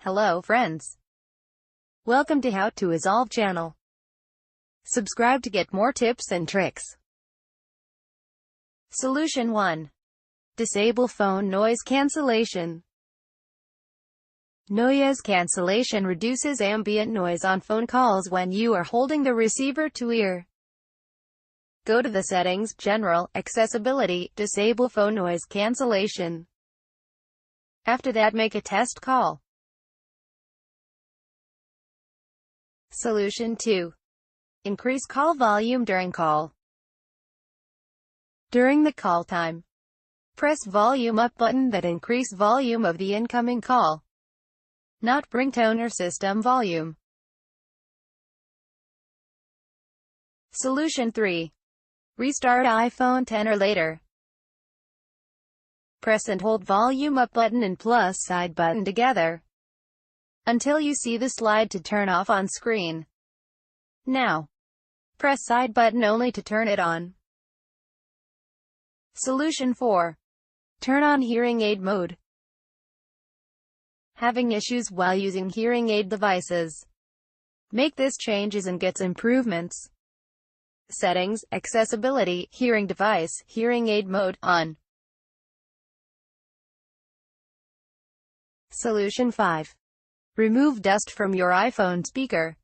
Hello friends. Welcome to How to Resolve channel. Subscribe to get more tips and tricks. Solution 1. Disable phone noise cancellation. Noise cancellation reduces ambient noise on phone calls when you are holding the receiver to ear. Go to the Settings, General, Accessibility, Disable phone noise cancellation. After that, make a test call. Solution 2. Increase call volume during call. During the call time, press volume up button that increase volume of the incoming call, not ringtone or system volume. Solution 3. Restart iPhone 10 or later. Press and hold volume up button and plus side button together until you see the slide to turn off on screen. Now, press side button only to turn it on. Solution 4. Turn on hearing aid mode. Having issues while using hearing aid devices? Make this changes and gets improvements. Settings, Accessibility, Hearing Device, Hearing Aid Mode, on. Solution 5. Remove dust from your iPhone speaker.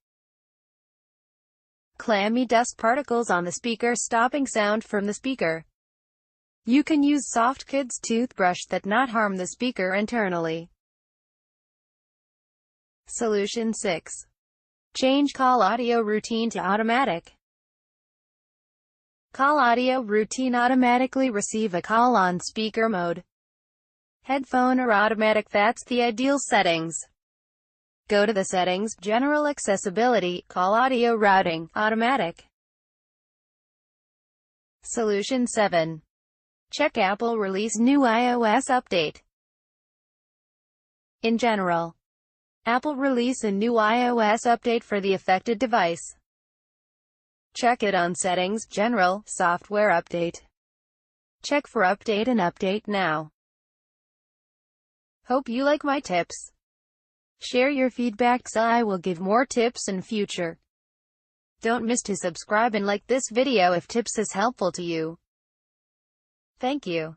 Clammy dust particles on the speaker stopping sound from the speaker. You can use soft kids toothbrush that not harm the speaker internally. Solution 6. Change call audio routine to automatic. Call audio routine automatically receive a call on speaker mode, headphone or automatic. That's the ideal settings. Go to the Settings, General Accessibility, Call Audio Routing, Automatic. Solution 7. Check Apple release new iOS update. In general, Apple release a new iOS update for the affected device. Check it on Settings, General, Software Update. Check for update and update now. Hope you like my tips. Share your feedback so I will give more tips in future. Don't miss to subscribe and like this video if tips is helpful to you. Thank you.